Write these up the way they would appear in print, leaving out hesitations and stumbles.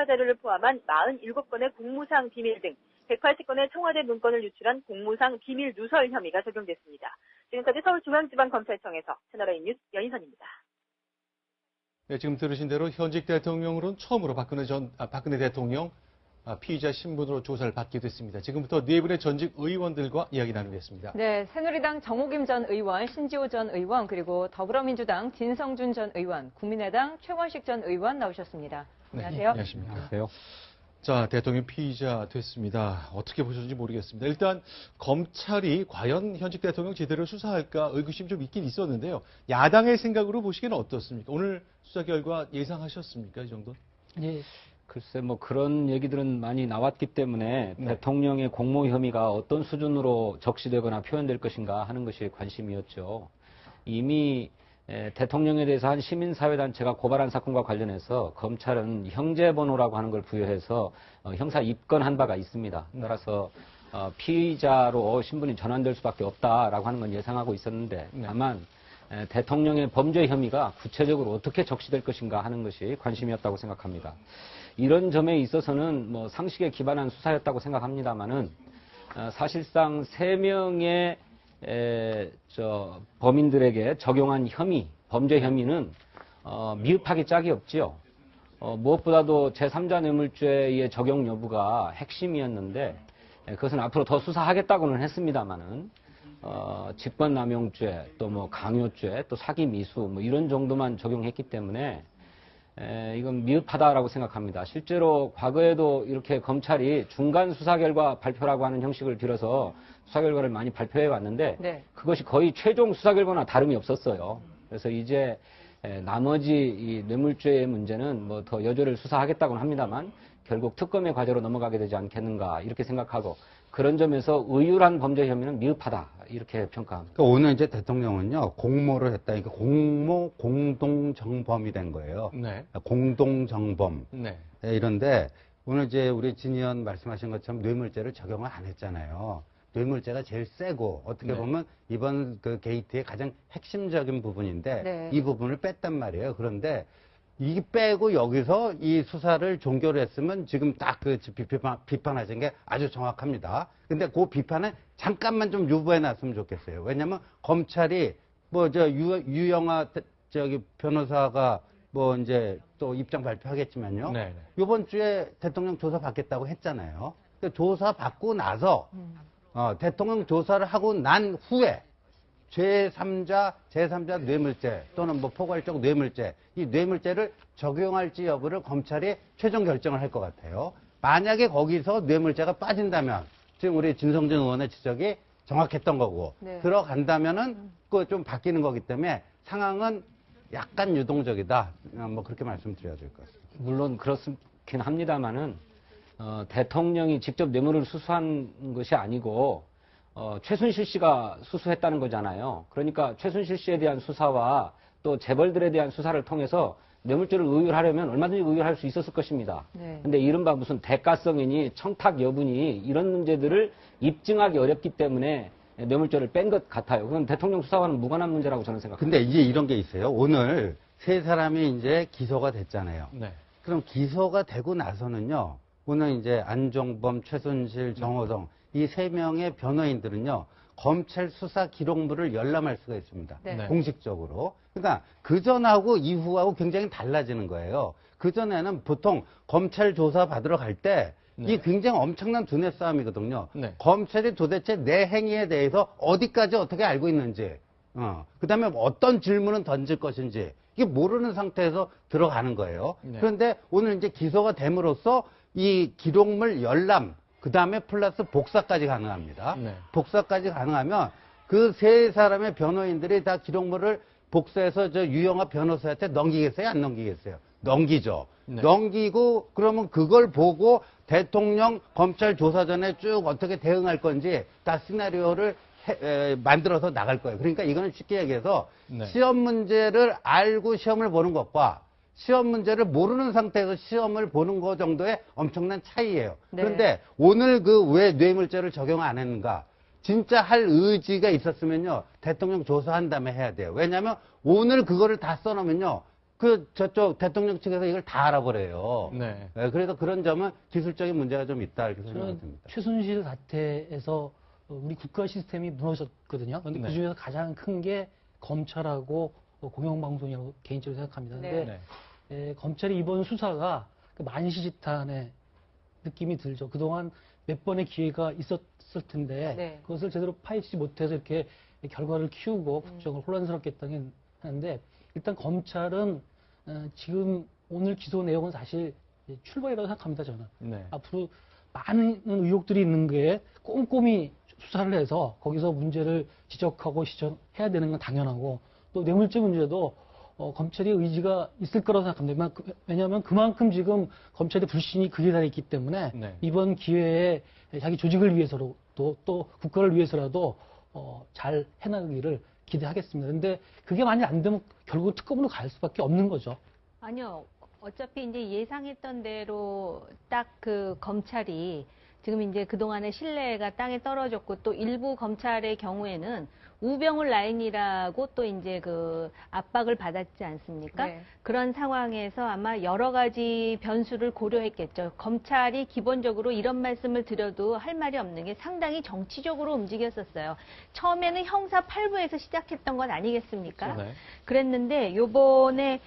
자료를 포함한 47건의 공무상 비밀 등 180건의 청와대 문건을 유출한 공무상 비밀 누설 혐의가 적용됐습니다. 지금까지 서울중앙지방검찰청에서 채널A 뉴스 연희선입니다. 네, 지금 들으신 대로 현직 대통령으로는 처음으로 박근혜 대통령 피의자 신분으로 조사를 받게 됐습니다. 지금부터 네 분의 전직 의원들과 이야기 나누겠습니다. 네, 새누리당 정호김 전 의원, 신지호 전 의원, 그리고 더불어민주당 진성준 전 의원, 국민의당 최원식 전 의원 나오셨습니다. 안녕하세요. 네, 안녕하십니까. 안녕하세요. 자, 대통령 피의자 됐습니다. 어떻게 보셨는지 모르겠습니다. 일단 검찰이 과연 현직 대통령 제대로 수사할까 의구심이 좀 있긴 있었는데요. 야당의 생각으로 보시기에는 어떻습니까? 오늘 수사 결과 예상하셨습니까? 이 정도? 예. 글쎄 뭐 그런 얘기들은 많이 나왔기 때문에 네. 대통령의 공모 혐의가 어떤 수준으로 적시되거나 표현될 것인가 하는 것이 관심이었죠. 이미 대통령에 대해서 한 시민사회단체가 고발한 사건과 관련해서 검찰은 형제번호라고 하는 걸 부여해서 형사 입건한 바가 있습니다. 따라서 피의자로 신분이 전환될 수밖에 없다라고 하는 건 예상하고 있었는데 다만 대통령의 범죄 혐의가 구체적으로 어떻게 적시될 것인가 하는 것이 관심이었다고 생각합니다. 이런 점에 있어서는 뭐 상식에 기반한 수사였다고 생각합니다만은 사실상 3명의 범인들에게 적용한 혐의, 범죄 혐의는 미흡하기 짝이 없지요. 무엇보다도 제3자 뇌물죄의 적용 여부가 핵심이었는데 그것은 앞으로 더 수사하겠다고는 했습니다만은 직권남용죄, 또 뭐 강요죄, 또 사기 미수 뭐 이런 정도만 적용했기 때문에 이건 미흡하다라고 생각합니다. 실제로 과거에도 이렇게 검찰이 중간 수사 결과 발표라고 하는 형식을 들여서 수사 결과를 많이 발표해 왔는데 네. 그것이 거의 최종 수사 결과나 다름이 없었어요. 그래서 이제 나머지 이 뇌물죄의 문제는 뭐 더 여조를 수사하겠다고는 합니다만 결국 특검의 과제로 넘어가게 되지 않겠는가 이렇게 생각하고 그런 점에서 의율한 범죄 혐의는 미흡하다 이렇게 평가합니다. 그러니까 오늘 이제 대통령은요 공모를 했다. 그러니까 공모 공동정범이 된 거예요. 네. 공동정범. 네. 네, 이런데 오늘 이제 우리 진 의원 말씀하신 것처럼 뇌물죄를 적용을 안 했잖아요. 뇌물죄가 제일 세고 어떻게 보면 이번 그 게이트의 가장 핵심적인 부분인데 이 부분을 뺐단 말이에요. 그런데 이 빼고 여기서 이 수사를 종결을 했으면 지금 딱 그 비판하신 게 아주 정확합니다. 근데 그 비판은 잠깐만 좀 유보해 놨으면 좋겠어요. 왜냐면 검찰이 뭐 유영아 변호사가 뭐 이제 또 입장 발표하겠지만요. 이번 주에 대통령 조사 받겠다고 했잖아요. 조사 받고 나서 대통령 조사를 하고 난 후에 제3자 뇌물죄 또는 뭐 포괄적 뇌물죄, 이 뇌물죄를 적용할지 여부를 검찰이 최종 결정을 할 것 같아요. 만약에 거기서 뇌물죄가 빠진다면, 지금 우리 진성준 의원의 지적이 정확했던 거고, 들어간다면은 그 좀 바뀌는 거기 때문에 상황은 약간 유동적이다. 뭐 그렇게 말씀드려야 될 것 같습니다. 물론 그렇긴 합니다만은, 대통령이 직접 뇌물을 수수한 것이 아니고, 최순실 씨가 수수했다는 거잖아요. 그러니까 최순실 씨에 대한 수사와 또 재벌들에 대한 수사를 통해서 뇌물죄를 의율하려면 얼마든지 의율할 수 있었을 것입니다. 근데 이른바 무슨 대가성이니 청탁 여부니 이런 문제들을 입증하기 어렵기 때문에 뇌물죄를 뺀 것 같아요. 그건 대통령 수사와는 무관한 문제라고 저는 생각합니다. 근데 이제 이런 게 있어요. 오늘 세 사람이 이제 기소가 됐잖아요. 그럼 기소가 되고 나서는요. 오늘 이제 안종범, 최순실, 정호성 이 3명의 변호인들은요, 검찰 수사 기록물을 열람할 수가 있습니다. 공식적으로. 그러니까 그전하고 이후하고 굉장히 달라지는 거예요. 그전에는 보통 검찰 조사 받으러 갈 때 이게 굉장히 엄청난 두뇌 싸움이거든요. 검찰이 도대체 내 행위에 대해서 어디까지 어떻게 알고 있는지, 그 다음에 어떤 질문을 던질 것인지, 이게 모르는 상태에서 들어가는 거예요. 그런데 오늘 이제 기소가 됨으로써 이 기록물 열람, 그 다음에 플러스 복사까지 가능합니다. 복사까지 가능하면 그 세 사람의 변호인들이 다 기록물을 복사해서 저 유영아 변호사한테 넘기겠어요? 안 넘기겠어요? 넘기죠. 넘기고 그러면 그걸 보고 대통령 검찰 조사 전에 쭉 어떻게 대응할 건지 다 시나리오를 만들어서 나갈 거예요. 그러니까 이거는 쉽게 얘기해서 시험 문제를 알고 시험을 보는 것과 시험 문제를 모르는 상태에서 시험을 보는 것 정도의 엄청난 차이예요. 그런데 오늘 그 왜 뇌물죄를 적용 안 했는가? 진짜 할 의지가 있었으면요. 대통령 조사한 다음에 해야 돼요. 왜냐하면 오늘 그거를 다 써놓으면요. 저쪽 대통령 측에서 이걸 다 알아버려요. 네. 네, 그래서 그런 점은 기술적인 문제가 좀 있다 이렇게 생각이 듭니다. 최순실 사태에서 우리 국가 시스템이 무너졌거든요. 그런데 네. 그 중에서 가장 큰 게 검찰하고 공영방송이라고 개인적으로 생각합니다. 근데 검찰이 이번 수사가 그 만시지탄의 느낌이 들죠. 그동안 몇 번의 기회가 있었을 텐데 그것을 제대로 파헤치지 못해서 이렇게 결과를 키우고 국정을 혼란스럽게 했다는 하는데 일단 검찰은 지금 오늘 기소 내용은 사실 출발이라고 생각합니다. 저는. 네. 앞으로 많은 의혹들이 있는 게 꼼꼼히 수사를 해서 거기서 문제를 지적하고 시정해야 되는 건 당연하고 또 뇌물죄 문제도 검찰이 의지가 있을 거라고 생각합니다. 왜냐하면 그만큼 지금 검찰의 불신이 극에 달해 있기 때문에 이번 기회에 자기 조직을 위해서라도 또 국가를 위해서라도 잘 해나가기를 기대하겠습니다. 근데 그게 만약 안 되면 결국 특검으로 갈 수밖에 없는 거죠. 아니요. 어차피 이제 예상했던 대로 딱 그 검찰이 지금 이제 그동안의 신뢰가 땅에 떨어졌고 또 일부 검찰의 경우에는 우병우 라인이라고 또 이제 그 압박을 받았지 않습니까? 그런 상황에서 아마 여러 가지 변수를 고려했겠죠. 검찰이 기본적으로 이런 말씀을 드려도 할 말이 없는 게 상당히 정치적으로 움직였었어요. 처음에는 형사 8부에서 시작했던 건 아니겠습니까? 그랬는데 요번에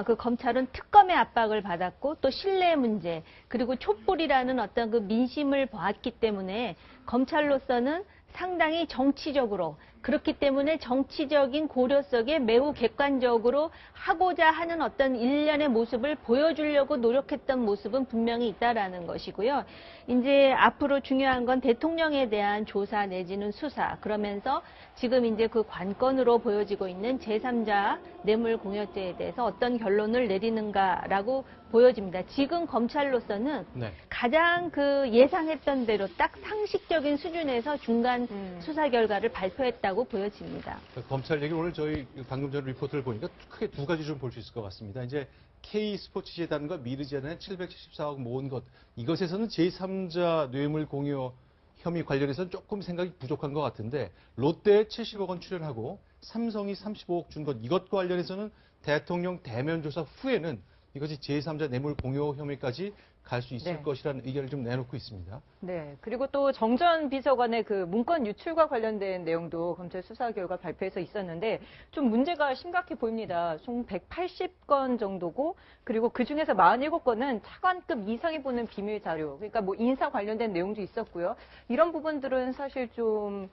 그 검찰은 특검의 압박을 받았고 또 신뢰 문제 그리고 촛불이라는 어떤 그 민심을 보았기 때문에 검찰로서는 상당히 정치적으로 그렇기 때문에 정치적인 고려 속에 매우 객관적으로 하고자 하는 어떤 일련의 모습을 보여주려고 노력했던 모습은 분명히 있다라는 것이고요. 이제 앞으로 중요한 건 대통령에 대한 조사 내지는 수사 그러면서 지금 이제 그 관건으로 보여지고 있는 제3자 뇌물 공여죄에 대해서 어떤 결론을 내리는가라고 보여집니다. 지금 검찰로서는 가장 그 예상했던 대로 딱 상식적인 수준에서 중간 수사 결과를 발표했다고 보여집니다. 검찰 얘기 오늘 저희 방금 전 리포트를 보니까 크게 두 가지 좀 볼 수 있을 것 같습니다. 이제 K스포츠재단과 미르재단에 714억 모은 것 이것에서는 제3자 뇌물 공여 혐의 관련해서는 조금 생각이 부족한 것 같은데 롯데에 70억 원 출연하고 삼성이 35억 준 것 이것과 관련해서는 대통령 대면 조사 후에는 이것이 제3자 뇌물 공여 혐의까지 갈 수 있을 것이라는 의견을 좀 내놓고 있습니다. 네. 그리고 또 정전 비서관의 그 문건 유출과 관련된 내용도 검찰 수사 결과 발표에서 있었는데 좀 문제가 심각해 보입니다. 총 180건 정도고 그리고 그중에서 47건은 차관급 이상이 보는 비밀 자료. 그러니까 뭐 인사 관련된 내용도 있었고요. 이런 부분들은 사실 좀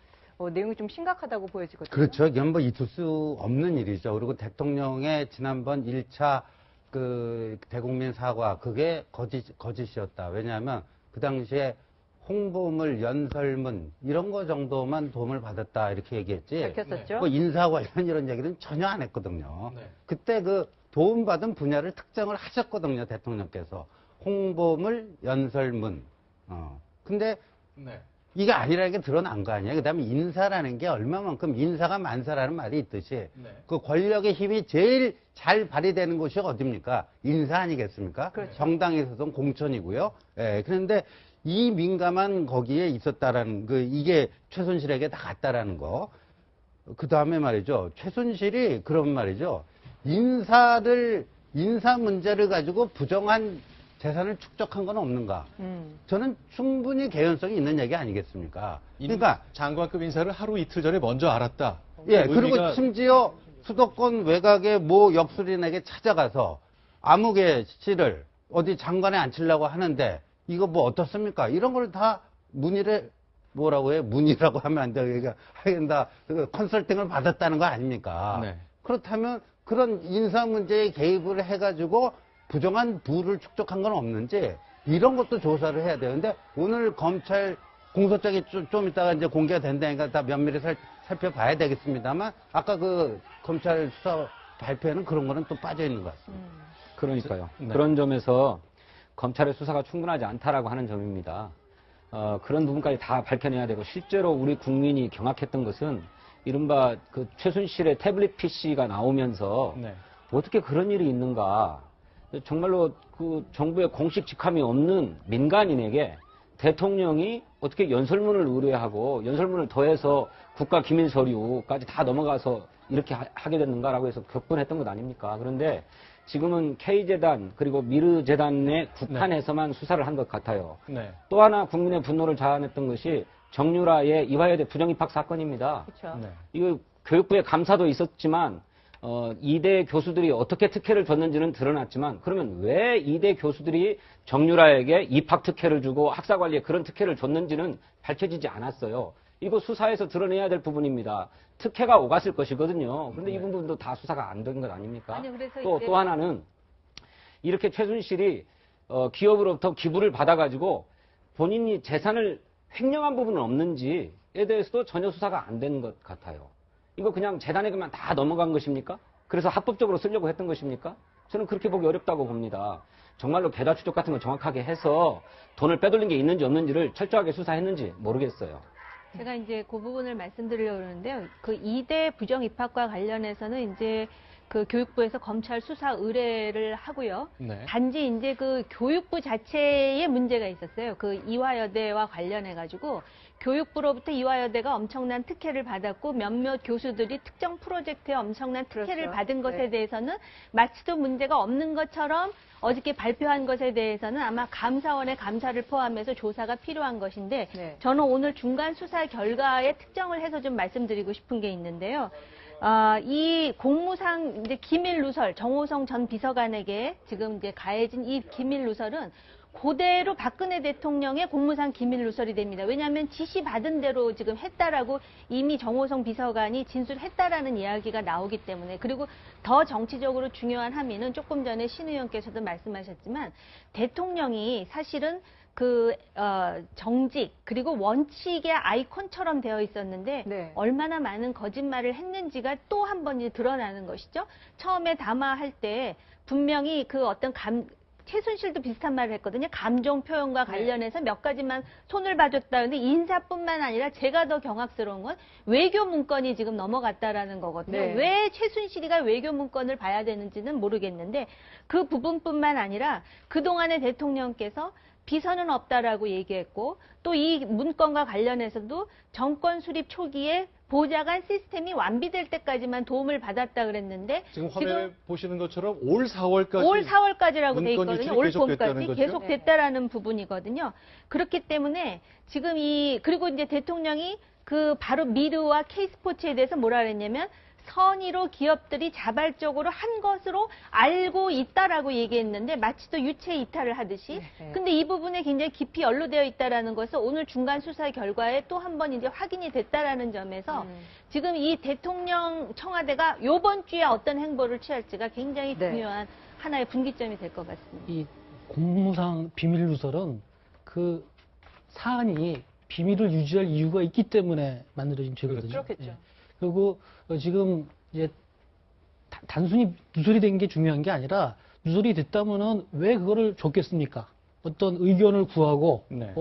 내용이 좀 심각하다고 보여지거든요. 그렇죠. 이건 뭐 있을 수 없는 일이죠. 그리고 대통령의 지난번 1차 그 대국민 사과 그게 거짓이었다. 왜냐하면 그 당시에 홍보물, 연설문 이런 거 정도만 도움을 받았다 이렇게 얘기했지. 밝혔었죠. 뭐 인사 관련 이런 얘기는 전혀 안 했거든요. 그때 그 도움받은 분야를 특정을 하셨거든요. 대통령께서 홍보물, 연설문. 근데 이게 아니라는 게 드러난 거 아니에요. 그다음에 인사라는 게 얼마만큼 인사가 만사라는 말이 있듯이 그 권력의 힘이 제일 잘 발휘되는 곳이 어딥니까? 인사 아니겠습니까? 정당에 있어서는 공천이고요. 그런데 이 민감한 거기에 있었다라는 이게 최순실에게 다 갔다라는 거. 그다음에 말이죠. 최순실이 그런 말이죠. 인사 문제를 가지고 부정한 재산을 축적한 건 없는가? 저는 충분히 개연성이 있는 얘기 아니겠습니까? 그러니까 장관급 인사를 하루 이틀 전에 먼저 알았다. 그리고 심지어 수도권 외곽의 모 역술인에게 찾아가서 아무개 씨를 어디 장관에 앉히려고 하는데 이거 뭐 어떻습니까? 이런 걸 다 문의를 뭐라고 해요? 문의라고 하면 안 돼요. 그러니까 하긴다 컨설팅을 받았다는 거 아닙니까? 그렇다면 그런 인사 문제에 개입을 해가지고 부정한 부를 축적한 건 없는지 이런 것도 조사를 해야 되는데 오늘 검찰 공소장이 좀 이따가 이제 공개가 된다니까 다 면밀히 살펴봐야 되겠습니다만 아까 그 검찰 수사 발표에는 그런 거는 또 빠져 있는 것 같습니다. 그러니까요. 그런 점에서 검찰의 수사가 충분하지 않다라고 하는 점입니다. 그런 부분까지 다 밝혀내야 되고 실제로 우리 국민이 경악했던 것은 이른바 그 최순실의 태블릿 PC가 나오면서 어떻게 그런 일이 있는가. 정말로 그 정부의 공식 직함이 없는 민간인에게 대통령이 어떻게 연설문을 의뢰하고 연설문을 더해서 국가 기밀 서류까지 다 넘어가서 이렇게 하게 됐는가라고 해서 격분했던 것 아닙니까? 그런데 지금은 K재단 그리고 미르재단에 국한해서만 수사를 한 것 같아요. 네. 또 하나 국민의 분노를 자아냈던 것이 정유라의 이화여대 부정입학 사건입니다. 그렇죠. 네. 이거 교육부의 감사도 있었지만 이대 교수들이 어떻게 특혜를 줬는지는 드러났지만 그러면 왜 이대 교수들이 정유라에게 입학 특혜를 주고 학사 관리에 그런 특혜를 줬는지는 밝혀지지 않았어요. 이거 수사에서 드러내야 될 부분입니다. 특혜가 오갔을 것이거든요. 그런데 이 부분도 다 수사가 안 된 것 아닙니까? 아니, 그래서 또 하나는 이렇게 최순실이 기업으로부터 기부를 받아가지고 본인이 재산을 횡령한 부분은 없는지에 대해서도 전혀 수사가 안 된 것 같아요. 이거 그냥 재단에게만 다 넘어간 것입니까? 그래서 합법적으로 쓰려고 했던 것입니까? 저는 그렇게 보기 어렵다고 봅니다. 정말로 계좌 추적 같은 거 정확하게 해서 돈을 빼돌린 게 있는지 없는지를 철저하게 수사했는지 모르겠어요. 제가 이제 그 부분을 말씀드리려고 그러는데요. 그 2대 부정 입학과 관련해서는 이제 그 교육부에서 검찰 수사 의뢰를 하고요. 네. 단지 이제 그 교육부 자체에 문제가 있었어요. 그 이화여대와 관련해 가지고 교육부로부터 이화여대가 엄청난 특혜를 받았고 몇몇 교수들이 특정 프로젝트에 엄청난 특혜를 그렇죠. 받은 것에 네. 대해서는 마치도 문제가 없는 것처럼 어저께 발표한 것에 대해서는 아마 감사원의 감사를 포함해서 조사가 필요한 것인데 네. 저는 오늘 중간 수사 결과에 특정을 해서 좀 말씀드리고 싶은 게 있는데요. 이 공무상 이제 기밀 누설, 정호성 전 비서관에게 지금 이제 가해진 이 기밀 누설은 그대로 박근혜 대통령의 공무상 기밀 누설이 됩니다. 왜냐하면 지시 받은 대로 지금 했다라고 이미 정호성 비서관이 진술했다라는 이야기가 나오기 때문에, 그리고 더 정치적으로 중요한 함의는 조금 전에 신 의원께서도 말씀하셨지만 대통령이 사실은 정직 그리고 원칙의 아이콘처럼 되어 있었는데 네. 얼마나 많은 거짓말을 했는지가 또 한 번 드러나는 것이죠. 처음에 담화할 때 분명히 그 어떤 최순실도 비슷한 말을 했거든요. 감정 표현과 관련해서 몇 가지만 손을 봐줬다. 근데 인사뿐만 아니라 제가 더 경악스러운 건 외교 문건이 지금 넘어갔다라는 거거든요. 네. 왜 최순실이가 외교 문건을 봐야 되는지는 모르겠는데 그 부분뿐만 아니라 그동안의 대통령께서 비서는 없다라고 얘기했고 또 이 문건과 관련해서도 정권 수립 초기에 보좌관 시스템이 완비될 때까지만 도움을 받았다 그랬는데 지금 화면에 보시는 것처럼 올 4월까지 올 4월까지라고 돼 문건 있거든요. 유출이 올 계속됐다는 봄까지 거죠? 계속됐다라는 부분이거든요. 그렇기 때문에 지금 그리고 이제 대통령이 바로 미르와 K스포츠에 대해서 뭐라 그랬냐면 선의로 기업들이 자발적으로 한 것으로 알고 있다라고 얘기했는데 마치 또 유체 이탈을 하듯이. 네. 근데 이 부분에 굉장히 깊이 연루되어 있다라는 것은 오늘 중간 수사 결과에 또 한 번 이제 확인이 됐다라는 점에서 지금 이 대통령 청와대가 이번 주에 어떤 행보를 취할지가 굉장히 네. 중요한 하나의 분기점이 될 것 같습니다. 이 공무상 비밀 누설은 그 사안이 비밀을 유지할 이유가 있기 때문에 만들어진 죄거든요. 그렇겠죠. 예. 그리고 지금 이제 단순히 누설이 된 게 중요한 게 아니라 누설이 됐다면은 왜 그거를 줬겠습니까? 어떤 의견을 구하고 네.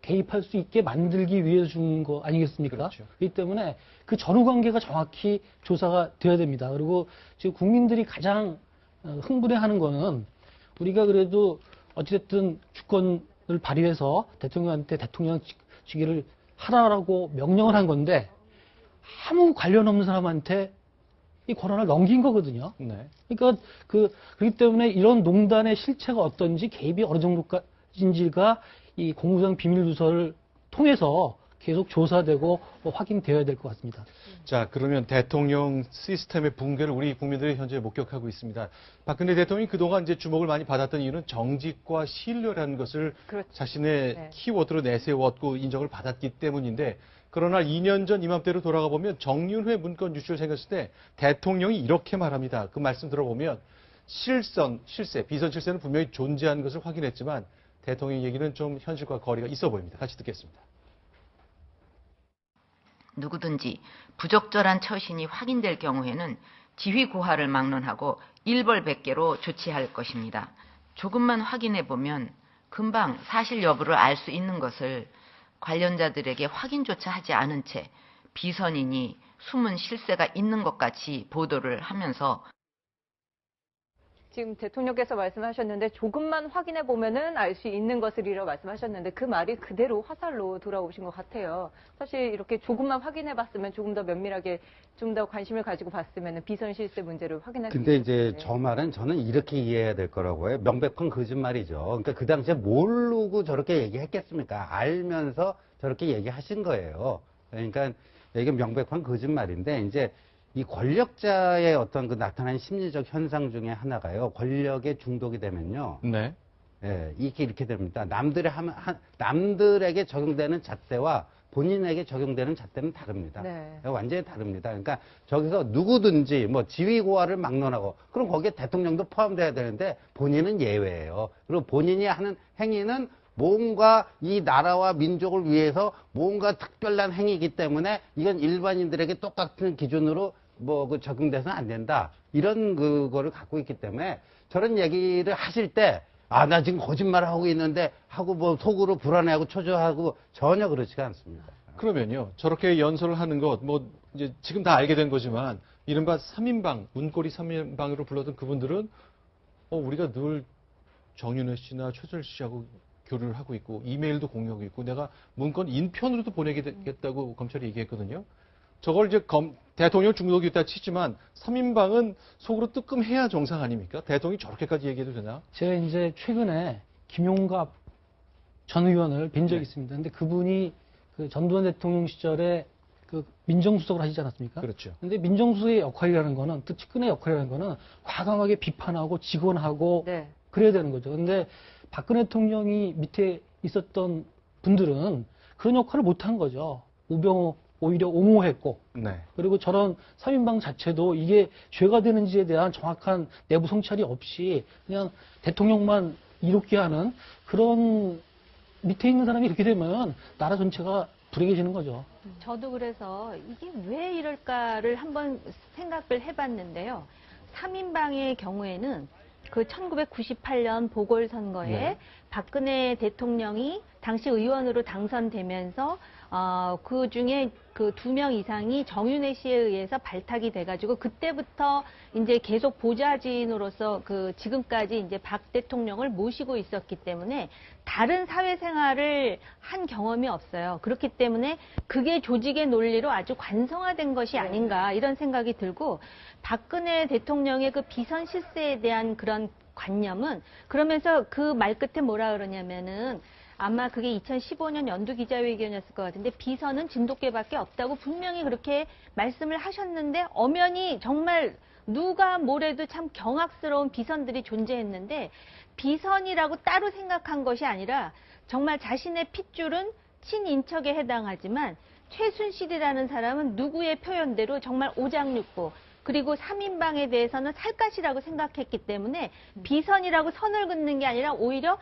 개입할 수 있게 만들기 위해서 준 거 아니겠습니까? 그렇죠. 그렇기 때문에 그 전후 관계가 정확히 조사가 돼야 됩니다. 그리고 지금 국민들이 가장 흥분해하는 거는 우리가 그래도 어찌됐든 주권을 발휘해서 대통령한테 대통령직위를 하라고 명령을 한 건데 아무 관련 없는 사람한테 이 권한을 넘긴 거거든요. 네. 그러니까 그렇기 때문에 이런 농단의 실체가 어떤지 개입이 어느 정도까지인지가 이 공무상 비밀 누설을 통해서 계속 조사되고 확인되어야 될 것 같습니다. 자, 그러면 대통령 시스템의 붕괴를 우리 국민들이 현재 목격하고 있습니다. 박근혜 대통령이 그동안 이제 주목을 많이 받았던 이유는 정직과 신뢰라는 것을 그렇죠. 자신의 네. 키워드로 내세웠고 인정을 받았기 때문인데, 그러나 2년 전 이맘때로 돌아가 보면 정윤회 문건 유출 생겼을 때 대통령이 이렇게 말합니다. 그 말씀 들어보면 실세, 비선 실세는 분명히 존재하는 것을 확인했지만 대통령 얘기는 좀 현실과 거리가 있어 보입니다. 같이 듣겠습니다. 누구든지 부적절한 처신이 확인될 경우에는 지휘 고하를 막론하고 일벌백계로 조치할 것입니다. 조금만 확인해 보면 금방 사실 여부를 알 수 있는 것을 관련자들에게 확인조차 하지 않은 채 비선인이 숨은 실세가 있는 것 같이 보도를 하면서 지금 대통령께서 말씀하셨는데 조금만 확인해 보면은 알 수 있는 것을이라고 말씀하셨는데 그 말이 그대로 화살로 돌아오신 것 같아요. 사실 이렇게 조금만 확인해 봤으면 조금 더 면밀하게 좀 더 관심을 가지고 봤으면 비선 실세 문제를 확인할 수 근데 있었는데. 이제 저 말은 저는 이렇게 이해해야 될 거라고 해요. 명백한 거짓말이죠. 그러니까 그 당시에 모르고 저렇게 얘기했겠습니까? 알면서 저렇게 얘기하신 거예요. 그러니까 이게 명백한 거짓말인데 이제 이 권력자의 어떤 그 나타난 심리적 현상 중에 하나가요. 권력에 중독이 되면요. 네. 예, 이렇게 됩니다. 남들에게 적용되는 잣대와 본인에게 적용되는 잣대는 다릅니다. 네. 완전히 다릅니다. 그러니까 저기서 누구든지 뭐 지위고하를 막론하고 그럼 거기에 대통령도 포함돼야 되는데 본인은 예외예요. 그리고 본인이 하는 행위는 뭔가 이 나라와 민족을 위해서 뭔가 특별한 행위이기 때문에 이건 일반인들에게 똑같은 기준으로 뭐 그 적용돼서는 안 된다. 이런 그거를 갖고 있기 때문에 저런 얘기를 하실 때 아, 나 지금 거짓말을 하고 있는데 하고 뭐 속으로 불안해하고 초조하고 전혀 그렇지가 않습니다. 그러면요. 저렇게 연설을 하는 것, 뭐, 이제 지금 다 알게 된 거지만, 이른바 3인방, 문고리 3인방으로 불렀던 그분들은, 우리가 늘 정윤회 씨나 최순실 씨하고 교류를 하고 있고, 이메일도 공유하고 있고, 내가 문건 인편으로도 보내겠다고 검찰이 얘기했거든요. 저걸 이제 대통령 중독이 있다 치지만 3인방은 속으로 뜨끔해야 정상 아닙니까? 대통령이 저렇게까지 얘기해도 되나? 제가 이제 최근에 김용갑 전 의원을 뵌 적이 있습니다. 근데 그분이 그 전두환 대통령 시절에 그 민정수석을 하시지 않았습니까? 그렇죠. 근데 민정수석의 역할이라는 거는, 또 측근의 역할이라는 거는 과감하게 비판하고 직원하고 네. 그래야 되는 거죠. 근데 박근혜 대통령이 밑에 있었던 분들은 그런 역할을 못한 거죠. 오히려 옹호했고, 네. 그리고 저런 3인방 자체도 이게 죄가 되는지에 대한 정확한 내부 성찰이 없이 그냥 대통령만 이롭게 하는 그런 밑에 있는 사람이 이렇게 되면 나라 전체가 불행해지는 거죠. 저도 그래서 이게 왜 이럴까를 한번 생각을 해봤는데요. 3인방의 경우에는 그 1998년 보궐선거에 네. 박근혜 대통령이 당시 의원으로 당선되면서 그 중에 그 2명 이상이 정윤회 씨에 의해서 발탁이 돼가지고 그때부터 이제 계속 보좌진으로서 그 지금까지 이제 박 대통령을 모시고 있었기 때문에 다른 사회생활을 한 경험이 없어요. 그렇기 때문에 그게 조직의 논리로 아주 관성화된 것이 아닌가 이런 생각이 들고 박근혜 대통령의 그 비선 실세에 대한 그런 관념은 그러면서 그 말 끝에 뭐라 그러냐면은 아마 그게 2015년 연두 기자회견이었을 것 같은데 비선은 진돗개밖에 없다고 분명히 그렇게 말씀을 하셨는데 엄연히 정말 누가 뭐래도 참 경악스러운 비선들이 존재했는데 비선이라고 따로 생각한 것이 아니라 정말 자신의 핏줄은 친인척에 해당하지만 최순실이라는 사람은 누구의 표현대로 정말 오장육부 그리고 3인방에 대해서는 살갗이라고 생각했기 때문에 비선이라고 선을 긋는 게 아니라 오히려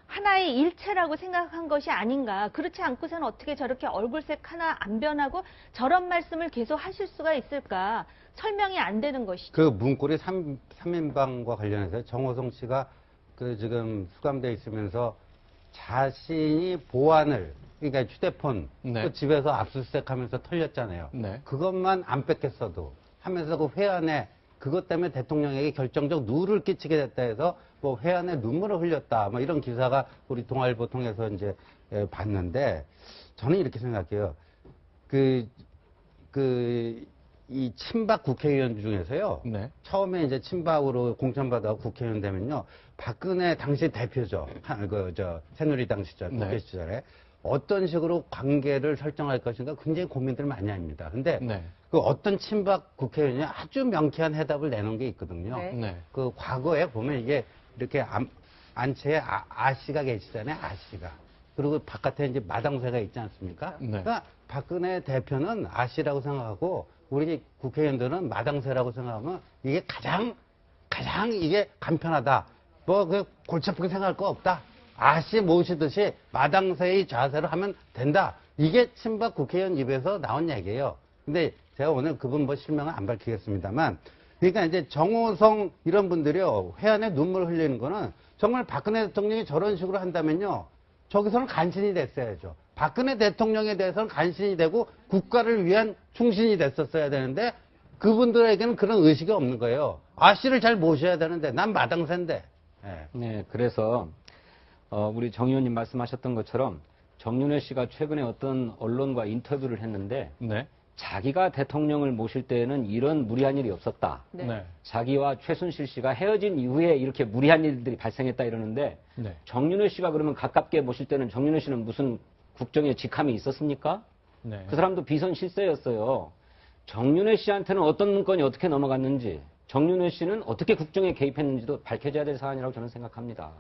하나의 일체라고 생각한 것이 아닌가. 그렇지 않고서는 어떻게 저렇게 얼굴색 하나 안 변하고 저런 말씀을 계속 하실 수가 있을까. 설명이 안 되는 것이죠. 그 문고리 3인방과 관련해서 정호성 씨가 그 지금 수감돼 있으면서 자신이 보안을 그러니까 휴대폰 네. 그 집에서 압수수색하면서 털렸잖아요. 네. 그것만 안 뺏겼어도 하면서 그 회안에 그것 때문에 대통령에게 결정적 누를 끼치게 됐다 해서 뭐 회안에 눈물을 흘렸다 뭐 이런 기사가 우리 동아일보 통해서 이제 봤는데 저는 이렇게 생각해요. 이 친박 국회의원 중에서요. 네. 처음에 이제 친박으로 공천받아 국회의원 되면요. 박근혜 당시 대표죠. 새누리당 시절, 국회 네. 시절에 어떤 식으로 관계를 설정할 것인가 굉장히 고민들을 많이 합니다. 근데 네. 그 어떤 친박 국회의원이 아주 명쾌한 해답을 내놓은 게 있거든요. 네. 네. 그 과거에 보면 이게 이렇게 안채에 아씨가 계시잖아요. 아씨가. 그리고 바깥에 이제 마당새가 있지 않습니까? 네. 그러니까 박근혜 대표는 아씨라고 생각하고 우리 국회의원들은 마당새라고 생각하면 이게 가장 이게 간편하다. 뭐 그 골치 아프게 생각할 거 없다. 아씨 모시듯이 마당새의 자세로 하면 된다. 이게 친박 국회의원 입에서 나온 얘기예요. 근데 제가 오늘 그분 뭐 실명은 안 밝히겠습니다만, 그러니까 이제 정호성 이런 분들이요 회안에 눈물 흘리는 거는 정말 박근혜 대통령이 저런 식으로 한다면요 저기서는 간신이 됐어야죠. 박근혜 대통령에 대해서는 간신이 되고 국가를 위한 충신이 됐었어야 되는데 그분들에게는 그런 의식이 없는 거예요. 아씨를 잘 모셔야 되는데 난 마당새인데. 예. 네, 그래서 우리 정 의원님 말씀하셨던 것처럼 정윤회 씨가 최근에 어떤 언론과 인터뷰를 했는데 네. 자기가 대통령을 모실 때에는 이런 무리한 일이 없었다. 네. 자기와 최순실 씨가 헤어진 이후에 이렇게 무리한 일들이 발생했다 이러는데 네. 정윤회 씨가 그러면 가깝게 모실 때는 정윤회 씨는 무슨 국정에 직함이 있었습니까? 네. 그 사람도 비선 실세였어요. 정윤회 씨한테는 어떤 문건이 어떻게 넘어갔는지, 정윤회 씨는 어떻게 국정에 개입했는지도 밝혀져야 될 사안이라고 저는 생각합니다.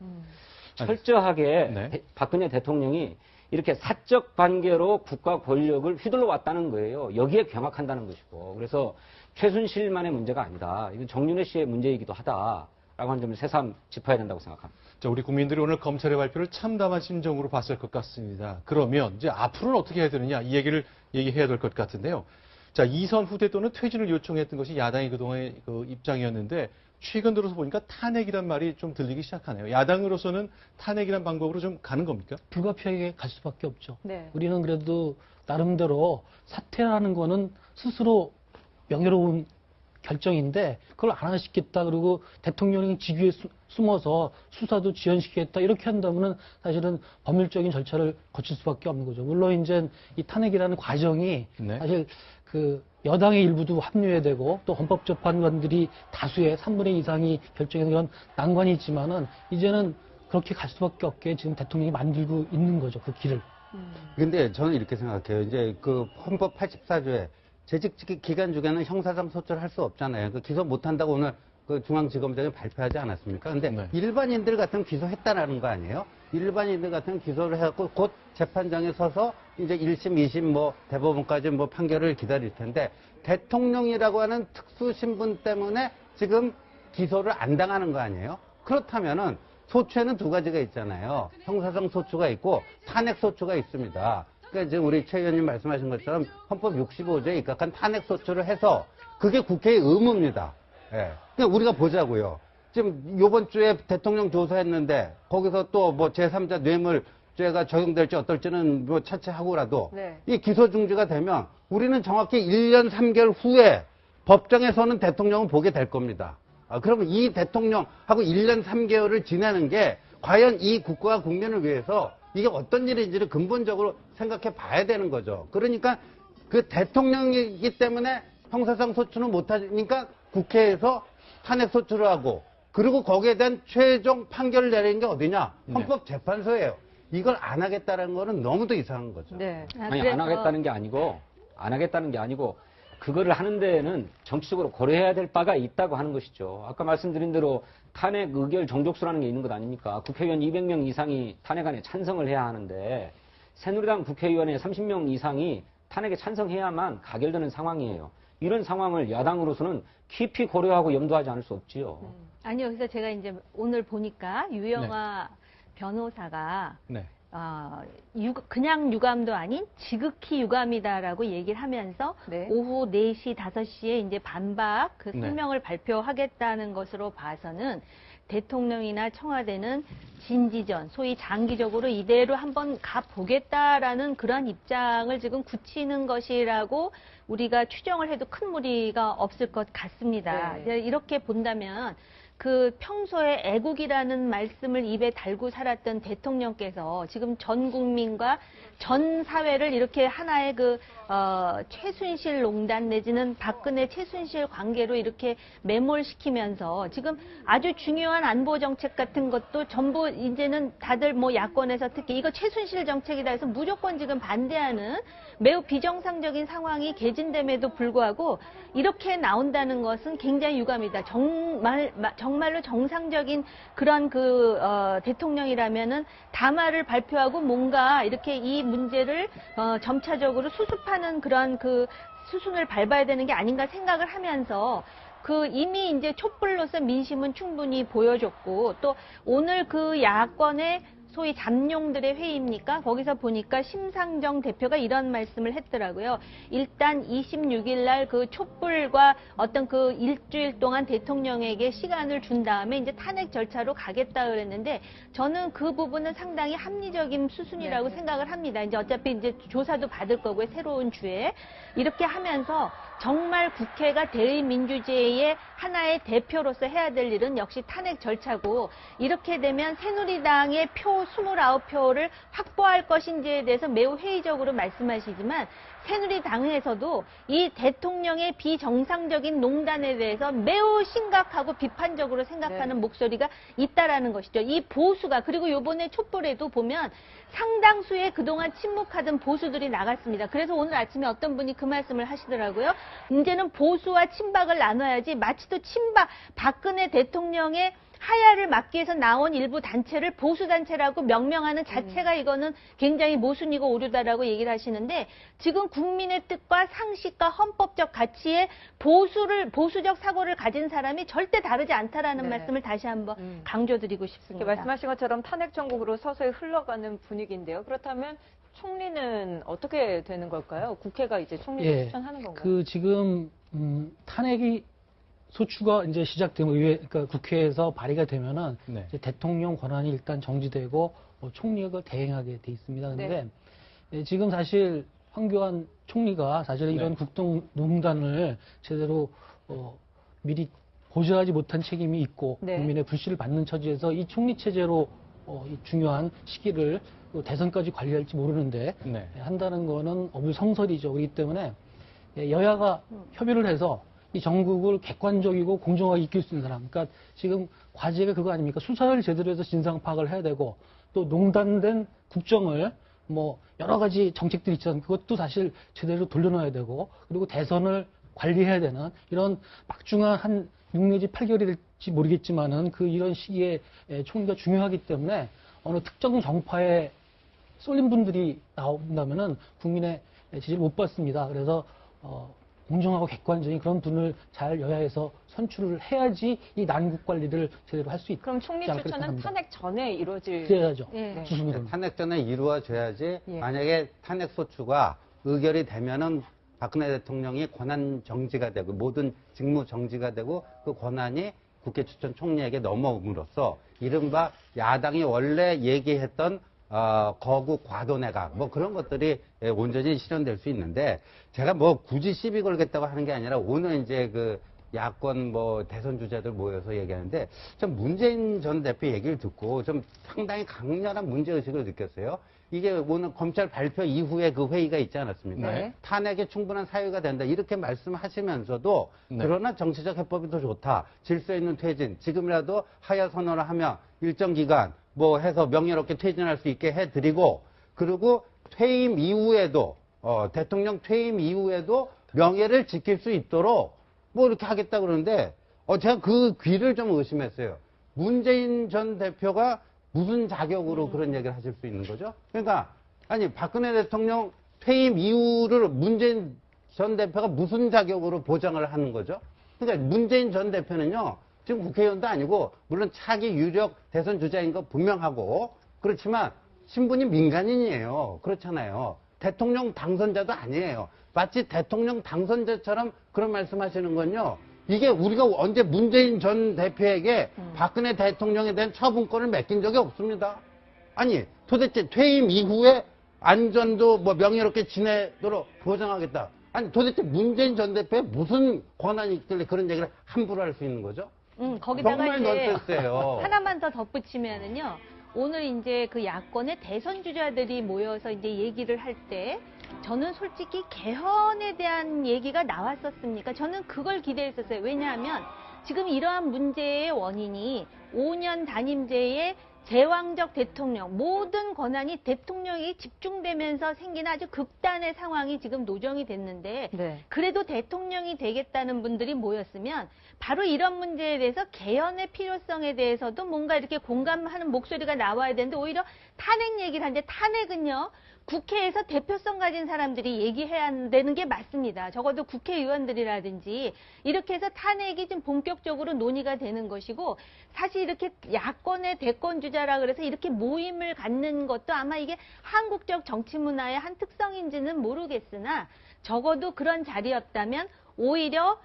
철저하게 네. 박근혜 대통령이 이렇게 사적 관계로 국가 권력을 휘둘러 왔다는 거예요. 여기에 경악한다는 것이고. 그래서 최순실만의 문제가 아니다. 이건 정윤회 씨의 문제이기도 하다라고 하는 점을 새삼 짚어야 된다고 생각합니다. 자, 우리 국민들이 오늘 검찰의 발표를 참담한 심정으로 봤을 것 같습니다. 그러면 이제 앞으로는 어떻게 해야 되느냐 이 얘기를 얘기해야 될 것 같은데요. 자, 이선 후대 또는 퇴진을 요청했던 것이 야당의 그동안의 그 입장이었는데 최근 들어서 보니까 탄핵이란 말이 좀 들리기 시작하네요. 야당으로서는 탄핵이란 방법으로 좀 가는 겁니까? 불가피하게 갈 수밖에 없죠. 네. 우리는 그래도 나름대로 사퇴라는 거는 스스로 명예로운 결정인데 그걸 안 하시겠다 그리고 대통령이 직위에 숨어서 수사도 지연시키겠다 이렇게 한다면은 사실은 법률적인 절차를 거칠 수밖에 없는 거죠. 물론 이제 이 탄핵이라는 과정이 네. 사실 그 여당의 일부도 합류해야 되고 또 헌법재판관들이 다수의 3분의 2 이상이 결정해서 그런 난관이 있지만은 이제는 그렇게 갈 수밖에 없게 지금 대통령이 만들고 있는 거죠. 그 길을. 근데 저는 이렇게 생각해요. 이제 그 헌법 84조에 재직 기간 중에는 형사상 소추를 할 수 없잖아요. 그 기소 못 한다고 오늘 그 중앙지검장이 발표하지 않았습니까? 근데 네. 일반인들 같은 기소했다라는 거 아니에요? 일반인들 같은 기소를 해갖고 곧 재판장에 서서 이제 1심, 2심 뭐 대법원까지 뭐 판결을 기다릴 텐데 대통령이라고 하는 특수 신분 때문에 지금 기소를 안 당하는 거 아니에요? 그렇다면은 소추에는 두 가지가 있잖아요. 형사상 소추가 있고 탄핵 소추가 있습니다. 그러니까 이제 우리 최 의원님 말씀하신 것처럼 헌법 65조에 입각한 탄핵 소추를 해서 그게 국회의 의무입니다. 예. 그냥 우리가 보자고요. 지금 요번 주에 대통령 조사했는데 거기서 또 뭐 제3자 뇌물죄가 적용될지 어떨지는 뭐 차치하고라도 네. 이 기소 중지가 되면 우리는 정확히 1년 3개월 후에 법정에서는 대통령을 보게 될 겁니다. 그러면 이 대통령하고 1년 3개월을 지내는 게 과연 이 국가와 국민을 위해서 이게 어떤 일인지를 근본적으로 생각해 봐야 되는 거죠. 그러니까 그 대통령이기 때문에 형사상 소추는 못하니까 국회에서 탄핵 소추를 하고 그리고 거기에 대한 최종 판결을 내리는 게 어디냐? 헌법재판소예요. 이걸 안 하겠다는 거는 너무도 이상한 거죠. 네. 아니, 안 하겠다는 게 아니고 그거를 하는 데에는 정치적으로 고려해야 될 바가 있다고 하는 것이죠. 아까 말씀드린 대로 탄핵 의결 정족수라는 게 있는 것 아닙니까? 국회의원 200명 이상이 탄핵안에 찬성을 해야 하는데 새누리당 국회의원의 30명 이상이 탄핵에 찬성해야만 가결되는 상황이에요. 이런 상황을 야당으로서는 깊이 고려하고 염두하지 않을 수 없지요. 아니요. 그래서 제가 이제 오늘 보니까 유영아 변호사가 네. 그냥 유감도 아닌 지극히 유감이다라고 얘기를 하면서 네. 오후 4시, 5시에 이제 반박 그 네. 성명을 발표하겠다는 것으로 봐서는 대통령이나 청와대는 진지전, 소위 장기적으로 이대로 한번 가보겠다라는 그런 입장을 지금 굳히는 것이라고 우리가 추정을 해도 큰 무리가 없을 것 같습니다. 네. 이렇게 본다면 그 평소에 애국이라는 말씀을 입에 달고 살았던 대통령께서 지금 전 국민과 전 사회를 이렇게 하나의 최순실 농단 내지는 박근혜 최순실 관계로 이렇게 매몰시키면서 지금 아주 중요한 안보 정책 같은 것도 전부 이제는 다들 뭐 야권에서 특히 이거 최순실 정책이다 해서 무조건 지금 반대하는 매우 비정상적인 상황이 개진됨에도 불구하고 이렇게 나온다는 것은 굉장히 유감이다. 정말로 정상적인 그런 대통령이라면은 담화를 발표하고 뭔가 이렇게 이 문제를 점차적으로 수습하는 그런 수순을 밟아야 되는 게 아닌가 생각을 하면서 이미 이제 촛불로서 민심은 충분히 보여줬고 또 오늘 야권의 소위 잠룡들의 회의입니까? 거기서 보니까 심상정 대표가 이런 말씀을 했더라고요. 일단 26일 날 그 촛불과 어떤 그 일주일 동안 대통령에게 시간을 준 다음에 이제 탄핵 절차로 가겠다 그랬는데 저는 그 부분은 상당히 합리적인 수순이라고 생각을 합니다. 이제 어차피 이제 조사도 받을 거고요. 새로운 주에. 이렇게 하면서 정말 국회가 대의민주제의 하나의 대표로서 해야 될 일은 역시 탄핵 절차고 이렇게 되면 새누리당의 표 29표를 확보할 것인지에 대해서 매우 회의적으로 말씀하시지만 새누리당에서도 이 대통령의 비정상적인 농단에 대해서 매우 심각하고 비판적으로 생각하는 목소리가 있다라는 것이죠. 이 보수가 그리고 이번에 촛불에도 보면 상당수의 그동안 침묵하던 보수들이 나갔습니다. 그래서 오늘 아침에 어떤 분이 그 말씀을 하시더라고요. 이제는 보수와 친박을 나눠야지 마치 또 친박 박근혜 대통령의 하야를 막기 위해서 나온 일부 단체를 보수단체라고 명명하는 자체가 이거는 굉장히 모순이고 오류다라고 얘기를 하시는데 지금 국민의 뜻과 상식과 헌법적 가치에 보수적 사고를 가진 사람이 절대 다르지 않다라는 말씀을 다시 한번 강조드리고 싶습니다. 말씀하신 것처럼 탄핵 정국으로 서서히 흘러가는 분위기인데요. 그렇다면 총리는 어떻게 되는 걸까요? 국회가 이제 총리를 추천하는 건가요? 그 지금 탄핵이 소추가 이제 시작되면 그러니까 국회에서 발의가 되면은 이제 대통령 권한이 일단 정지되고 총리가 그걸 대행하게 돼 있습니다. 그런데 지금 사실 황교안 총리가 사실 이런 국정농단을 제대로 미리 보좌하지 못한 책임이 있고 국민의 불씨를 받는 처지에서 이 총리 체제로 이 중요한 시기를 대선까지 관리할지 모르는데 한다는 거는 어불성설이죠. 그렇기 때문에 여야가 협의를 해서 이 전국을 객관적이고 공정하게 이끌 수 있는 사람. 그러니까 지금 과제가 그거 아닙니까? 수사를 제대로 해서 진상 파악을 해야 되고 또 농단된 국정을 뭐 여러 가지 정책들이 있잖아요. 그것도 사실 제대로 돌려놔야 되고 그리고 대선을 관리해야 되는 이런 막중한 한 6 내지 8개월이 될지 모르겠지만은 이런 시기에 총리가 중요하기 때문에 어느 특정 정파에 쏠린 분들이 나온다면은 국민의 지지를 못 받습니다. 그래서 공정하고 객관적인 그런 분을 잘 여야에서 선출을 해야지 이 난국 관리를 제대로 할 수 있다. 그럼 총리 추천은 탄핵 전에 이루어질? 돼야죠. 수순으로. 탄핵 전에 이루어져야지 만약에 탄핵 소추가 의결이 되면은 박근혜 대통령이 권한 정지가 되고 모든 직무 정지가 되고 그 권한이 국회 추천 총리에게 넘어옴으로써 이른바 야당이 원래 얘기했던 거국 과도내각 뭐 그런 것들이 온전히 실현될 수 있는데 제가 뭐 굳이 시비 걸겠다고 하는 게 아니라 오늘 이제 그 야권 뭐 대선 주자들 모여서 얘기하는데 좀 문재인 전 대표 얘기를 듣고 좀 상당히 강렬한 문제의식을 느꼈어요. 이게 오늘 검찰 발표 이후에 그 회의가 있지 않았습니까? 탄핵에 충분한 사유가 된다 이렇게 말씀하시면서도 그러나 정치적 해법이 더 좋다. 질서 있는 퇴진 지금이라도 하야 선언을 하면 일정 기간 뭐 해서 명예롭게 퇴진할 수 있게 해드리고 그리고 퇴임 이후에도 대통령 퇴임 이후에도 명예를 지킬 수 있도록 뭐 이렇게 하겠다 그러는데 제가 그 귀를 좀 의심했어요. 문재인 전 대표가 무슨 자격으로 그런 얘기를 하실 수 있는 거죠? 그러니까 아니 박근혜 대통령 퇴임 이후를 문재인 전 대표가 무슨 자격으로 보장을 하는 거죠? 그러니까 문재인 전 대표는요. 지금 국회의원도 아니고 물론 차기 유력 대선 주자인 거 분명하고 그렇지만 신분이 민간인이에요. 그렇잖아요. 대통령 당선자도 아니에요. 마치 대통령 당선자처럼 그런 말씀하시는 건요. 이게 우리가 언제 문재인 전 대표에게 박근혜 대통령에 대한 처분권을 맡긴 적이 없습니다. 아니 도대체 퇴임 이후에 안전도 뭐 명예롭게 지내도록 보장하겠다. 아니 도대체 문재인 전 대표에 무슨 권한이 있길래 그런 얘기를 함부로 할 수 있는 거죠? 거기다가 정말 이제 넌센스예요. 하나만 더 덧붙이면은요. 오늘 이제 그 야권의 대선 주자들이 모여서 이제 얘기를 할 때 저는 솔직히 개헌에 대한 얘기가 나왔었습니까? 저는 그걸 기대했었어요. 왜냐하면 지금 이러한 문제의 원인이 5년 단임제의 제왕적 대통령, 모든 권한이 대통령이 집중되면서 생긴 아주 극단의 상황이 지금 노정이 됐는데 그래도 대통령이 되겠다는 분들이 모였으면 바로 이런 문제에 대해서 개헌의 필요성에 대해서도 뭔가 이렇게 공감하는 목소리가 나와야 되는데 오히려 탄핵 얘기를 하는데 탄핵은요. 국회에서 대표성 가진 사람들이 얘기해야 되는 게 맞습니다. 적어도 국회의원들이라든지 이렇게 해서 탄핵이 좀 본격적으로 논의가 되는 것이고 사실 이렇게 야권의 대권주자라 그래서 이렇게 모임을 갖는 것도 아마 이게 한국적 정치 문화의 한 특성인지는 모르겠으나 적어도 그런 자리였다면 오히려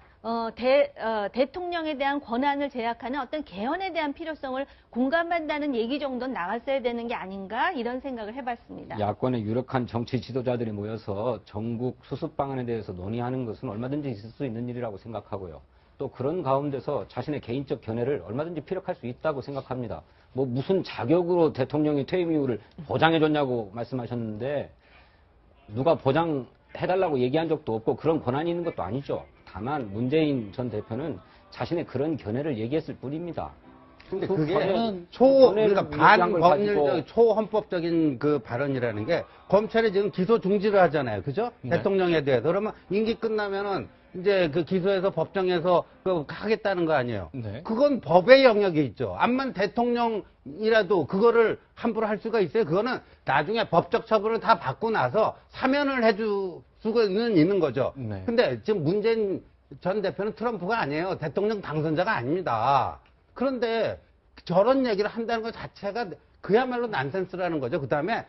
대통령에 대한 권한을 제약하는 어떤 개헌에 대한 필요성을 공감한다는 얘기 정도는 나왔어야 되는 게 아닌가 이런 생각을 해봤습니다. 야권의 유력한 정치 지도자들이 모여서 전국 수습 방안에 대해서 논의하는 것은 얼마든지 있을 수 있는 일이라고 생각하고요. 또 그런 가운데서 자신의 개인적 견해를 얼마든지 피력할 수 있다고 생각합니다. 뭐 무슨 자격으로 대통령이 퇴임 이후를 보장해줬냐고 말씀하셨는데 누가 보장해달라고 얘기한 적도 없고 그런 권한이 있는 것도 아니죠. 다만 문재인 전 대표는 자신의 그런 견해를 얘기했을 뿐입니다. 근데 그 그게 그러니까 반법률적 초헌법적인 그 발언이라는 게 검찰이 지금 기소 중지를 하잖아요. 그죠? 네. 대통령에 대해서. 그러면 임기 끝나면은 이제 그 기소해서 법정에서 그 하겠다는 거 아니에요. 네. 그건 법의 영역에 있죠. 암만 대통령이라도 그거를 함부로 할 수가 있어요. 그거는 나중에 법적 처분을 다 받고 나서 사면을 해줄 수는 있는 거죠. 네. 근데 지금 문재인 전 대표는 트럼프가 아니에요. 대통령 당선자가 아닙니다. 그런데 저런 얘기를 한다는 것 자체가 그야말로 난센스라는 거죠. 그 다음에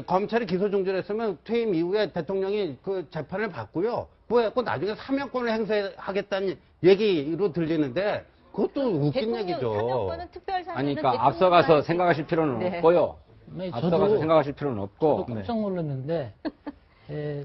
검찰이 기소 중지를 했으면 퇴임 이후에 대통령이 그 재판을 받고요. 뭐했고 나중에 사면권을 행사하겠다는 얘기로 들리는데 그것도 웃긴 얘기죠. 사면권은 특별 사면은 아니, 그러니까 앞서가서 생각하실 필요는 네. 없고요. 네, 앞서가서 생각하실 필요는 없고. 저도 깜짝 놀랐는데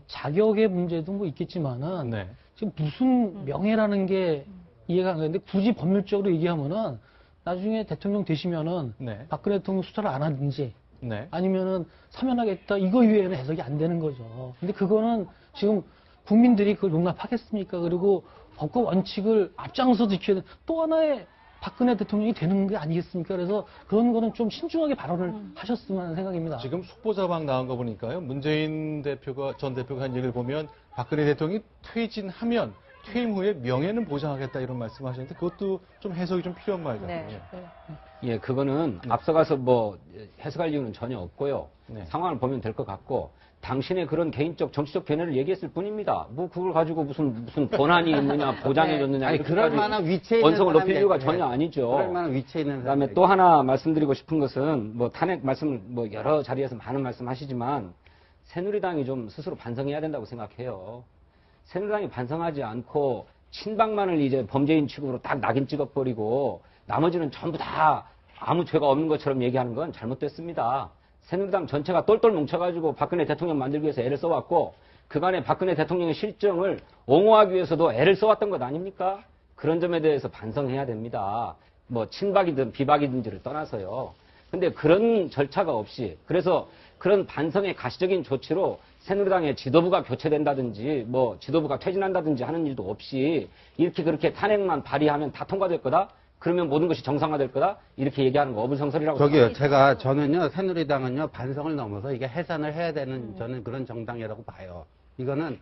자격의 문제도 뭐 있겠지만은 네. 지금 무슨 명예라는 게 이해가 안 가는데 굳이 법률적으로 얘기하면은 나중에 대통령 되시면은 네. 박근혜 대통령 수사를 안 하든지 네. 아니면은 사면하겠다 이거 이외에는 해석이 안 되는 거죠. 근데 그거는 지금 국민들이 그걸 용납하겠습니까? 그리고 법과 원칙을 앞장서 지켜야 되는 또 하나의 박근혜 대통령이 되는 게 아니겠습니까? 그래서 그런 거는 좀 신중하게 발언을 하셨으면 하는 생각입니다. 지금 속보자방 나온 거 보니까요. 문재인 전 대표가 한 얘기를 보면 박근혜 대통령이 퇴진하면 퇴임 후에 명예는 보장하겠다 이런 말씀하셨는데 그것도 좀 해석이 좀 필요한 말 같아요. 네. 예, 그거는 앞서가서 뭐 해석할 이유는 전혀 없고요. 네. 상황을 보면 될 것 같고 당신의 그런 개인적 정치적 견해를 얘기했을 뿐입니다. 뭐 그걸 가지고 무슨 권한이 있느냐 보장해줬느냐 아니, 그럴 만한 위치에 있는 원성을 높일 이유가 사람이 전혀 아니죠. 그럴 만한 위치에 있는 그다음에 사람이 또 하나 말씀드리고 싶은 것은 뭐 탄핵 말씀을 뭐 여러 자리에서 많은 말씀하시지만 새누리당이 좀 스스로 반성해야 된다고 생각해요. 새누리당이 반성하지 않고 친박만을 이제 범죄인 취급으로 딱 낙인 찍어버리고 나머지는 전부 다 아무 죄가 없는 것처럼 얘기하는 건 잘못됐습니다. 새누리당 전체가 똘똘 뭉쳐가지고 박근혜 대통령 만들기 위해서 애를 써왔고 그간의 박근혜 대통령의 실정을 옹호하기 위해서도 애를 써왔던 것 아닙니까? 그런 점에 대해서 반성해야 됩니다. 뭐 친박이든 비박이든지를 떠나서요. 근데 그런 절차가 없이 그래서 그런 반성의 가시적인 조치로 새누리당의 지도부가 교체된다든지 뭐 지도부가 퇴진한다든지 하는 일도 없이 이렇게 그렇게 탄핵만 발의하면 다 통과될 거다? 그러면 모든 것이 정상화될 거다? 이렇게 얘기하는 거 어불성설이라고 저기요, 저는요, 새누리당은요, 반성을 넘어서 이게 해산을 해야 되는 저는 그런 정당이라고 봐요. 이거는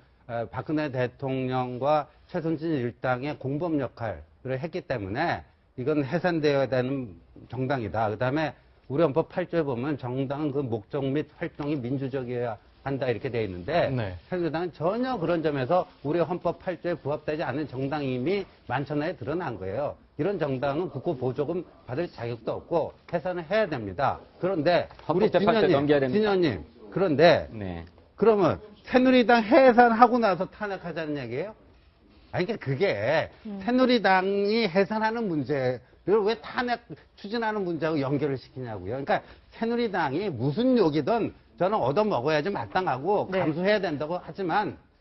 박근혜 대통령과 최순실 일당의 공범 역할을 했기 때문에 이건 해산되어야 되는 정당이다. 그 다음에 우리 헌법 8조에 보면 정당은 그 목적 및 활동이 민주적이어야 한다 이렇게 되어 있는데 네. 새누리당은 전혀 그런 점에서 우리 헌법 8조에 부합되지 않는 정당임이 만천하에 드러난 거예요. 이런 정당은 국고 보조금 받을 자격도 없고 해산을 해야 됩니다. 그런데 우리 진현님 그런데 네. 그러면 새누리당 해산하고 나서 탄핵하자는 얘기예요? 아니 그러니까 그게 새누리당이 해산하는 문제 이걸 왜 탄핵 추진하는 문제하고 연결을 시키냐고요. 그러니까 새누리당이 무슨 욕이든 저는 얻어먹어야지 마땅하고 감수해야 된다고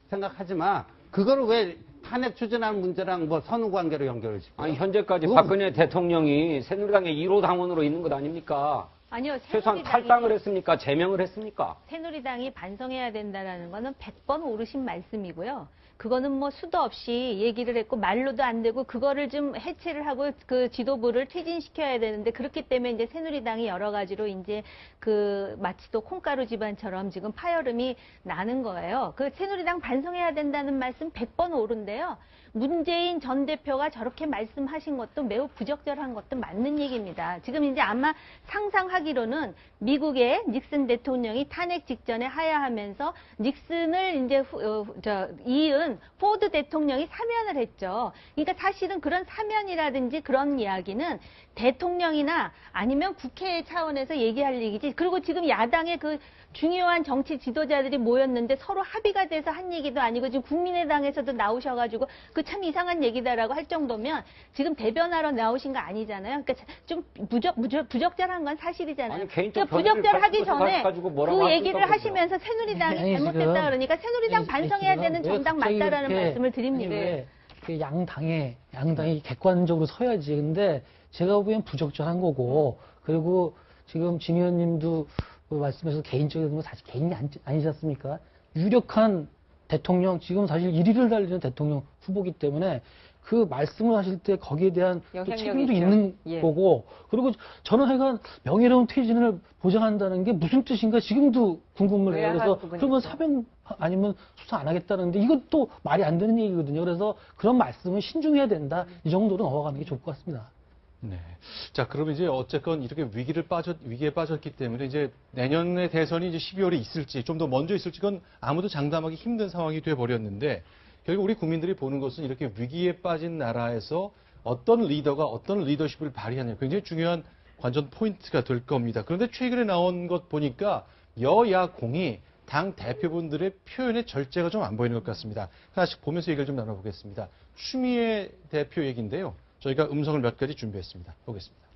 생각하지만 그걸 왜 탄핵 추진하는 문제랑 뭐 선후 관계로 연결을 시켜요? 아니 현재까지 박근혜 대통령이 새누리당의 1호 당원으로 있는 것 아닙니까? 아니요. 최소한 탈당을 했습니까? 제명을 했습니까? 새누리당이 반성해야 된다라는 거는 100번 오르신 말씀이고요. 그거는 뭐 수도 없이 얘기를 했고 말로도 안 되고 그거를 좀 해체를 하고 그 지도부를 퇴진시켜야 되는데 그렇기 때문에 이제 새누리당이 여러 가지로 이제 그 마치 또 콩가루 집안처럼 지금 파열음이 나는 거예요. 그 새누리당 반성해야 된다는 말씀 100번 오른데요. 문재인 전 대표가 저렇게 말씀하신 것도 매우 부적절한 것도 맞는 얘기입니다. 지금 이제 아마 상상하기 파악하기로는 미국의 닉슨 대통령이 탄핵 직전에 하야하면서 닉슨을 이제 이은 포드 대통령이 사면을 했죠. 그러니까 사실은 그런 사면이라든지 그런 이야기는 대통령이나 아니면 국회 차원에서 얘기할 얘기지. 그리고 지금 야당의 그 중요한 정치 지도자들이 모였는데 서로 합의가 돼서 한 얘기도 아니고 지금 국민의당에서도 나오셔가지고 그 참 이상한 얘기다라고 할 정도면 지금 대변하러 나오신 거 아니잖아요. 그러니까 좀 부적절한 건 사실이잖아요. 그러니까 부적절하기 전에 그 얘기를 하시면서 새누리당이 잘못됐다 그러니까 새누리당 반성해야 되는 정당 맞다라는 말씀을 드립니다. 양당이 객관적으로 서야지. 근데 제가 보기엔 부적절한 거고, 그리고 지금 진 의원님도 말씀해서 개인적인 건 사실 개인이 아니지 않습니까? 유력한 대통령, 지금 사실 1위를 달리는 대통령 후보기 때문에 그 말씀을 하실 때 거기에 대한 또 책임도 있는 거고, 그리고 저는 하여간 명예로운 퇴진을 보장한다는 게 무슨 뜻인가 지금도 궁금을 해요. 그래서 그러면 사면 아니면 수사 안 하겠다는데 이것도 말이 안 되는 얘기거든요. 그래서 그런 말씀은 신중해야 된다. 이 정도로 넘어가는 게 좋을 것 같습니다. 네. 자, 그러면 이제 어쨌건 이렇게 위기에 빠졌기 때문에 이제 내년의 대선이 이제 12월에 있을지 좀 더 먼저 있을지 그건 아무도 장담하기 힘든 상황이 돼 버렸는데 결국 우리 국민들이 보는 것은 이렇게 위기에 빠진 나라에서 어떤 리더가 어떤 리더십을 발휘하냐 굉장히 중요한 관전 포인트가 될 겁니다. 그런데 최근에 나온 것 보니까 여야 공이 당 대표분들의 표현의 절제가 좀 안 보이는 것 같습니다. 하나씩 보면서 얘기를 좀 나눠보겠습니다. 추미애 대표 얘기인데요. 저희가 음성을 몇 가지 준비했습니다. 보겠습니다.